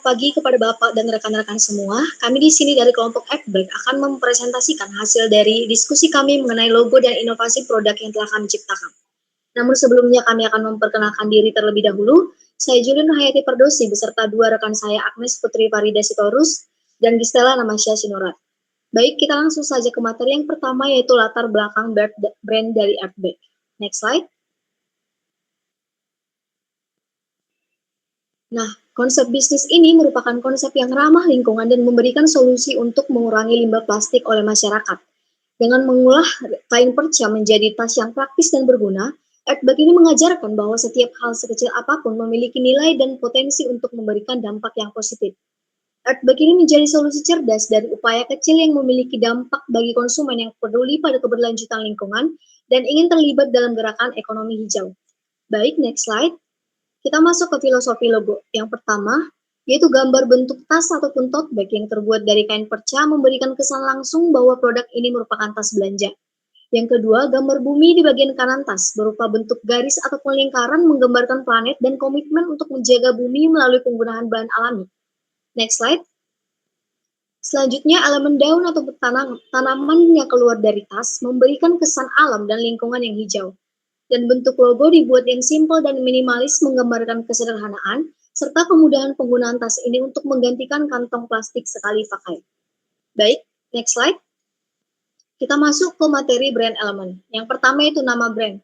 Selamat pagi kepada Bapak dan rekan-rekan semua. Kami di sini dari kelompok Adback akan mempresentasikan hasil dari diskusi kami mengenai logo dan inovasi produk yang telah kami ciptakan. Namun sebelumnya kami akan memperkenalkan diri terlebih dahulu. Saya Julin Hayati Perdosi beserta dua rekan saya Agnes Putri Farida Sitorus dan Gistela Namasya Sinurat. Baik, kita langsung saja ke materi yang pertama yaitu latar belakang brand dari Adback. Next slide. Nah, konsep bisnis ini merupakan konsep yang ramah lingkungan dan memberikan solusi untuk mengurangi limbah plastik oleh masyarakat. Dengan mengolah kain perca menjadi tas yang praktis dan berguna, Adback ini mengajarkan bahwa setiap hal sekecil apapun memiliki nilai dan potensi untuk memberikan dampak yang positif. Adback ini menjadi solusi cerdas dari upaya kecil yang memiliki dampak bagi konsumen yang peduli pada keberlanjutan lingkungan dan ingin terlibat dalam gerakan ekonomi hijau. Baik, next slide. Kita masuk ke filosofi logo. Yang pertama, yaitu gambar bentuk tas ataupun tote bag yang terbuat dari kain perca memberikan kesan langsung bahwa produk ini merupakan tas belanja. Yang kedua, gambar bumi di bagian kanan tas berupa bentuk garis ataupun lingkaran menggambarkan planet dan komitmen untuk menjaga bumi melalui penggunaan bahan alami. Next slide. Selanjutnya, elemen daun atau tanaman yang keluar dari tas memberikan kesan alam dan lingkungan yang hijau. Dan bentuk logo dibuat yang simpel dan minimalis menggambarkan kesederhanaan, serta kemudahan penggunaan tas ini untuk menggantikan kantong plastik sekali pakai. Baik, next slide. Kita masuk ke materi brand element. Yang pertama itu nama brand.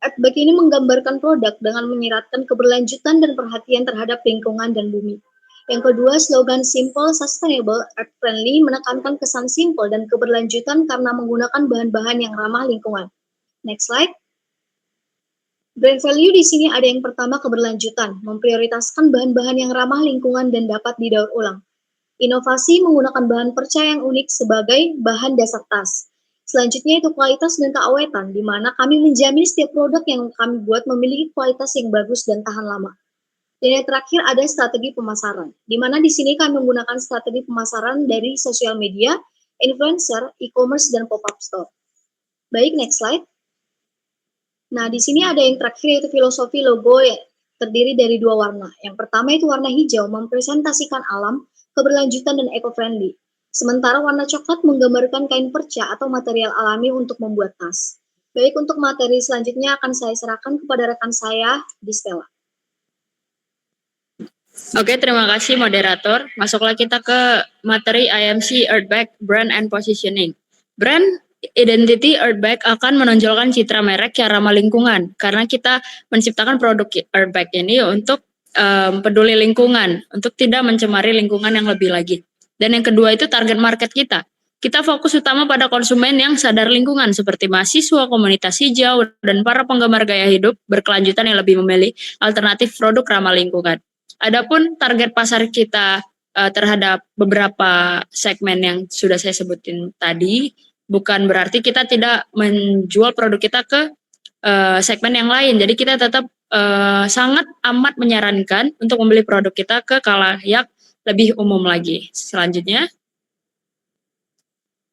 Adback ini menggambarkan produk dengan menyiratkan keberlanjutan dan perhatian terhadap lingkungan dan bumi. Yang kedua, slogan simple, sustainable, earth friendly menekankan kesan simple dan keberlanjutan karena menggunakan bahan-bahan yang ramah lingkungan. Next slide. Brand value di sini ada yang pertama keberlanjutan, memprioritaskan bahan-bahan yang ramah lingkungan dan dapat didaur ulang. Inovasi menggunakan bahan perca yang unik sebagai bahan dasar tas. Selanjutnya itu kualitas dan keawetan, di mana kami menjamin setiap produk yang kami buat memiliki kualitas yang bagus dan tahan lama. Dan yang terakhir ada strategi pemasaran, di mana di sini kami menggunakan strategi pemasaran dari sosial media, influencer, e-commerce, dan pop-up store. Baik, next slide. Nah, di sini ada yang terakhir yaitu filosofi logo yang terdiri dari dua warna. Yang pertama itu warna hijau, mempresentasikan alam, keberlanjutan, dan eco-friendly. Sementara warna coklat menggambarkan kain perca atau material alami untuk membuat tas. Baik, untuk materi selanjutnya akan saya serahkan kepada rekan saya, Gistela. Oke, terima kasih moderator. Masuklah kita ke materi IMC Adback Brand and Positioning. Brand Identity Adback akan menonjolkan citra merek yang ramah lingkungan karena kita menciptakan produk Adback ini untuk peduli lingkungan, untuk tidak mencemari lingkungan yang lebih lagi. Dan yang kedua itu target market kita. Kita fokus utama pada konsumen yang sadar lingkungan seperti mahasiswa, komunitas hijau, dan para penggemar gaya hidup berkelanjutan yang lebih memilih alternatif produk ramah lingkungan. Adapun target pasar kita terhadap beberapa segmen yang sudah saya sebutin tadi, bukan berarti kita tidak menjual produk kita ke segmen yang lain. Jadi kita tetap sangat amat menyarankan untuk membeli produk kita ke khalayak lebih umum lagi. Selanjutnya,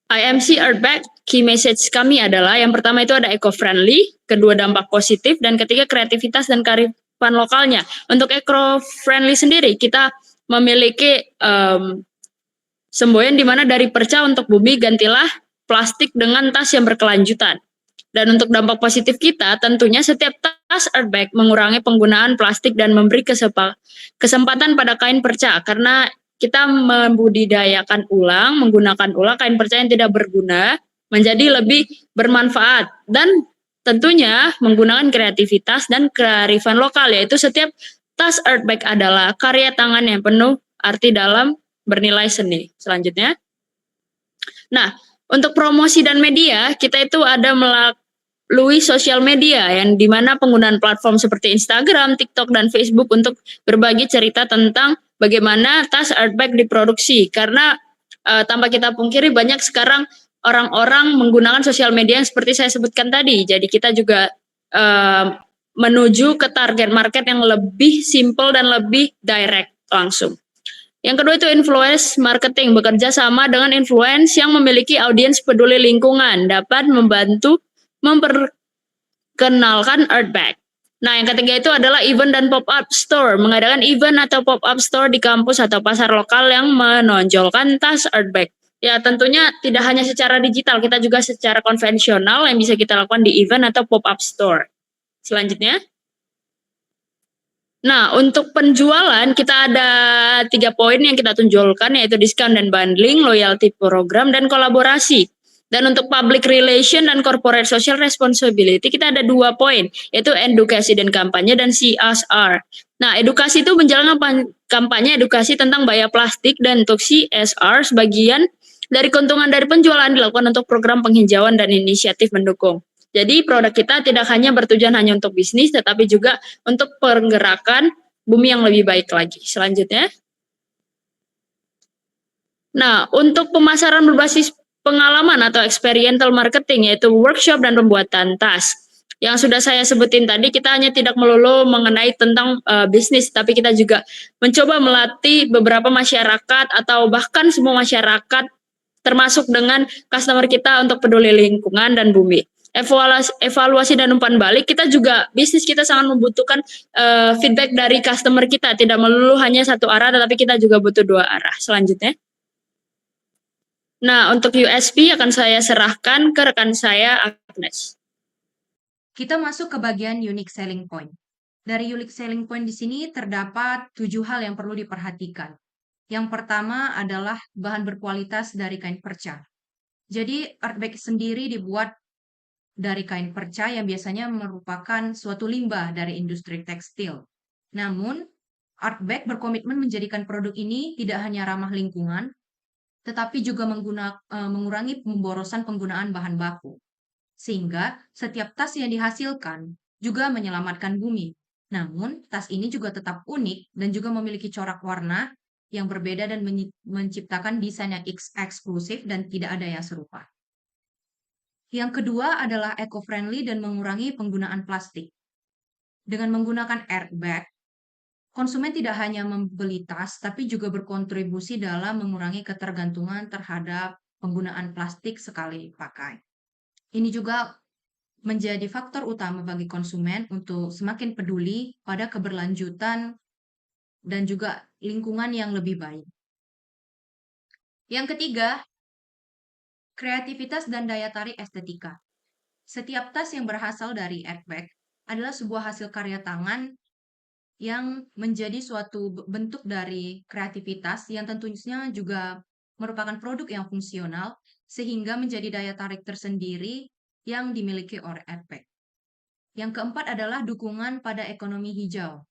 IMC Adback key message kami adalah yang pertama itu ada eco-friendly, kedua dampak positif, dan ketiga kreativitas dan kearifan lokalnya. Untuk eco-friendly sendiri kita memiliki semboyan di mana dari perca untuk bumi gantilah plastik dengan tas yang berkelanjutan. Dan untuk dampak positif kita, tentunya setiap tas Adback mengurangi penggunaan plastik dan memberi kesempatan pada kain perca karena kita membudidayakan ulang, menggunakan ulang kain perca yang tidak berguna menjadi lebih bermanfaat dan tentunya menggunakan kreativitas dan kearifan lokal, yaitu setiap tas Adback adalah karya tangan yang penuh arti dalam bernilai seni. Selanjutnya, nah untuk promosi dan media kita itu ada melalui sosial media yang dimana penggunaan platform seperti Instagram, TikTok, dan Facebook untuk berbagi cerita tentang bagaimana tas Adback diproduksi. Karena tanpa kita pungkiri banyak sekarang orang-orang menggunakan sosial media yang seperti saya sebutkan tadi. Jadi kita juga menuju ke target market yang lebih simple dan lebih direct langsung. Yang kedua itu influence marketing, bekerja sama dengan influence yang memiliki audiens peduli lingkungan, dapat membantu memperkenalkan Adback. Nah, yang ketiga itu adalah event dan pop-up store. Mengadakan event atau pop-up store di kampus atau pasar lokal yang menonjolkan tas earth bag. Ya, tentunya tidak hanya secara digital, kita juga secara konvensional yang bisa kita lakukan di event atau pop-up store. Selanjutnya. Nah, untuk penjualan kita ada 3 poin yang kita tonjolkan, yaitu diskon dan bundling, loyalty program, dan kolaborasi. Dan untuk public relation dan corporate social responsibility kita ada 2 poin, yaitu edukasi dan kampanye dan CSR. Nah, edukasi itu menjalankan kampanye edukasi tentang bahaya plastik, dan untuk CSR sebagian dari keuntungan dari penjualan dilakukan untuk program penghijauan dan inisiatif mendukung. Jadi produk kita tidak hanya bertujuan hanya untuk bisnis, tetapi juga untuk pergerakan bumi yang lebih baik lagi. Selanjutnya. Nah, untuk pemasaran berbasis pengalaman atau experiential marketing, yaitu workshop dan pembuatan tas. Yang sudah saya sebutin tadi, kita hanya tidak melulu mengenai tentang bisnis, tapi kita juga mencoba melatih beberapa masyarakat atau bahkan semua masyarakat, termasuk dengan customer kita untuk peduli lingkungan dan bumi. Evaluasi dan umpan balik, kita juga bisnis kita sangat membutuhkan feedback dari customer kita, tidak melulu hanya satu arah, tetapi kita juga butuh 2 arah. Selanjutnya. Nah, untuk USP akan saya serahkan ke rekan saya, Agnes. Kita masuk ke bagian unique selling point. Dari unique selling point di sini terdapat 7 hal yang perlu diperhatikan. Yang pertama adalah bahan berkualitas dari kain perca. Jadi earth bag sendiri dibuat dari kain perca yang biasanya merupakan suatu limbah dari industri tekstil. Namun, earth bag berkomitmen menjadikan produk ini tidak hanya ramah lingkungan, tetapi juga mengurangi pemborosan penggunaan bahan baku. Sehingga setiap tas yang dihasilkan juga menyelamatkan bumi. Namun, tas ini juga tetap unik dan juga memiliki corak warna yang berbeda dan menciptakan desain yang eksklusif dan tidak ada yang serupa. Yang kedua adalah eco-friendly dan mengurangi penggunaan plastik. Dengan menggunakan earth bag, konsumen tidak hanya membeli tas, tapi juga berkontribusi dalam mengurangi ketergantungan terhadap penggunaan plastik sekali pakai. Ini juga menjadi faktor utama bagi konsumen untuk semakin peduli pada keberlanjutan dan juga lingkungan yang lebih baik. Yang ketiga, kreativitas dan daya tarik estetika. Setiap tas yang berasal dari earth bag adalah sebuah hasil karya tangan yang menjadi suatu bentuk dari kreativitas yang tentunya juga merupakan produk yang fungsional sehingga menjadi daya tarik tersendiri yang dimiliki oleh earth bag. Yang keempat adalah dukungan pada ekonomi hijau.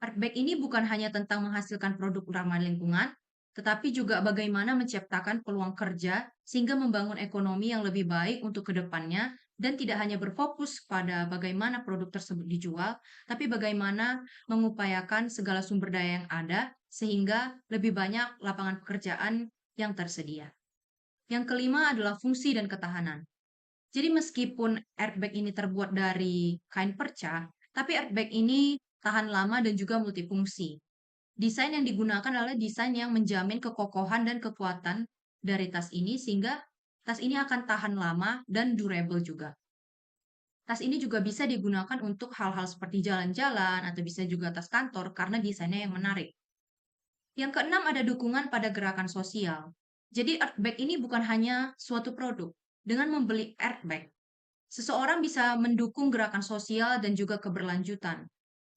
Earth bag ini bukan hanya tentang menghasilkan produk ramah lingkungan, tetapi juga bagaimana menciptakan peluang kerja sehingga membangun ekonomi yang lebih baik untuk kedepannya dan tidak hanya berfokus pada bagaimana produk tersebut dijual, tapi bagaimana mengupayakan segala sumber daya yang ada sehingga lebih banyak lapangan pekerjaan yang tersedia. Yang kelima adalah fungsi dan ketahanan. Jadi meskipun earth bag ini terbuat dari kain perca, tapi earth bag ini tahan lama dan juga multifungsi. Desain yang digunakan adalah desain yang menjamin kekokohan dan kekuatan dari tas ini sehingga tas ini akan tahan lama dan durable juga. Tas ini juga bisa digunakan untuk hal-hal seperti jalan-jalan atau bisa juga tas kantor karena desainnya yang menarik. Yang keenam ada dukungan pada gerakan sosial. Jadi earth bag ini bukan hanya suatu produk. Dengan membeli earth bag, seseorang bisa mendukung gerakan sosial dan juga keberlanjutan.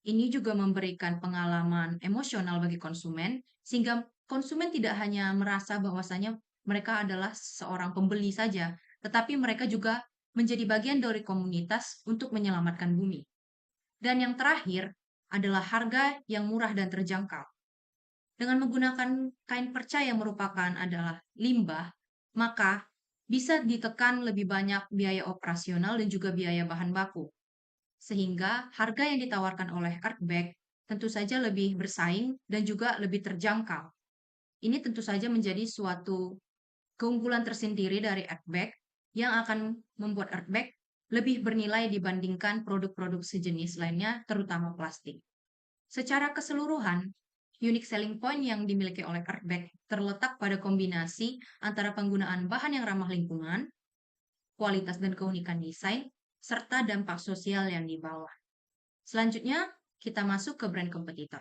Ini juga memberikan pengalaman emosional bagi konsumen, sehingga konsumen tidak hanya merasa bahwasanya mereka adalah seorang pembeli saja, tetapi mereka juga menjadi bagian dari komunitas untuk menyelamatkan bumi. Dan yang terakhir adalah harga yang murah dan terjangkau. Dengan menggunakan kain perca yang merupakan adalah limbah, maka bisa ditekan lebih banyak biaya operasional dan juga biaya bahan baku. Sehingga harga yang ditawarkan oleh earth bag tentu saja lebih bersaing dan juga lebih terjangkau. Ini tentu saja menjadi suatu keunggulan tersendiri dari earth bag yang akan membuat earth bag lebih bernilai dibandingkan produk-produk sejenis lainnya, terutama plastik. Secara keseluruhan, unique selling point yang dimiliki oleh earth bag terletak pada kombinasi antara penggunaan bahan yang ramah lingkungan, kualitas dan keunikan desain, serta dampak sosial yang dibawa. Selanjutnya, kita masuk ke brand kompetitor.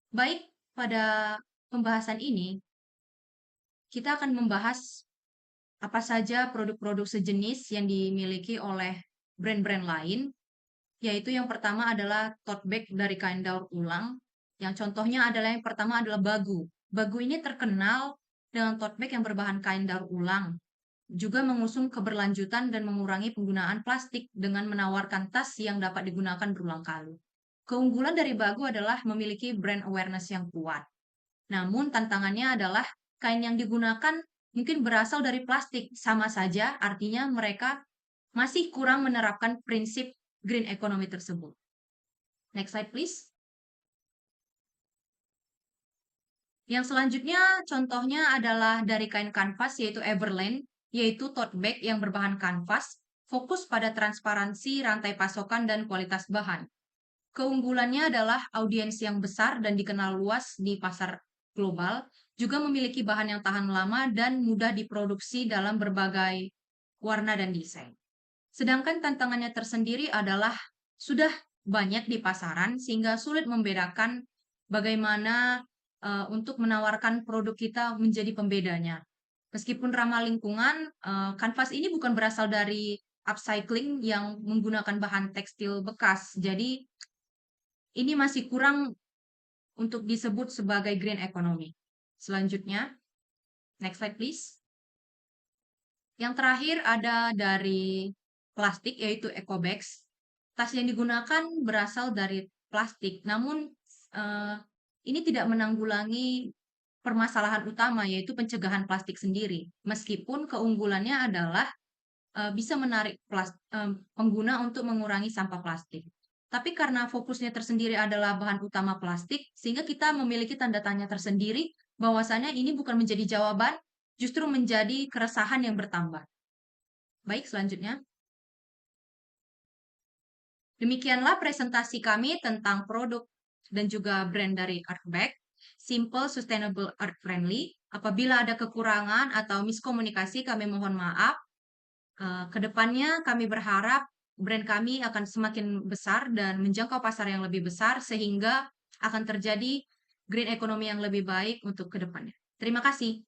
Baik, pada pembahasan ini, kita akan membahas apa saja produk-produk sejenis yang dimiliki oleh brand-brand lain, yaitu yang pertama adalah tote bag dari kain daur ulang. Yang contohnya adalah yang pertama adalah Bagu. Bagu ini terkenal dengan tote bag yang berbahan kain daur ulang. Juga mengusung keberlanjutan dan mengurangi penggunaan plastik dengan menawarkan tas yang dapat digunakan berulang kali. Keunggulan dari Bagu adalah memiliki brand awareness yang kuat. Namun tantangannya adalah kain yang digunakan mungkin berasal dari plastik. Sama saja, artinya mereka masih kurang menerapkan prinsip green economy tersebut. Next slide, please. Yang selanjutnya, contohnya adalah dari kain kanvas, yaitu Everland, yaitu tote bag yang berbahan kanvas, fokus pada transparansi rantai pasokan dan kualitas bahan. Keunggulannya adalah audiens yang besar dan dikenal luas di pasar global, juga memiliki bahan yang tahan lama dan mudah diproduksi dalam berbagai warna dan desain. Sedangkan tantangannya tersendiri adalah sudah banyak di pasaran sehingga sulit membedakan bagaimana untuk menawarkan produk kita menjadi pembedanya. Meskipun ramah lingkungan, kanvas ini bukan berasal dari upcycling yang menggunakan bahan tekstil bekas. Jadi ini masih kurang untuk disebut sebagai green economy. Selanjutnya, next slide please. Yang terakhir ada dari plastik, yaitu eco bags. Tas yang digunakan berasal dari plastik, namun ini tidak menanggulangi permasalahan utama, yaitu pencegahan plastik sendiri. Meskipun keunggulannya adalah bisa menarik pengguna untuk mengurangi sampah plastik. Tapi karena fokusnya tersendiri adalah bahan utama plastik, sehingga kita memiliki tanda tanya tersendiri bahwasanya ini bukan menjadi jawaban, justru menjadi keresahan yang bertambah. Baik, selanjutnya. Demikianlah presentasi kami tentang produk dan juga brand dari Artbag, simple, sustainable, earth friendly. Apabila ada kekurangan atau miskomunikasi, kami mohon maaf. Kedepannya kami berharap brand kami akan semakin besar dan menjangkau pasar yang lebih besar sehingga akan terjadi green economy yang lebih baik untuk kedepannya. Terima kasih.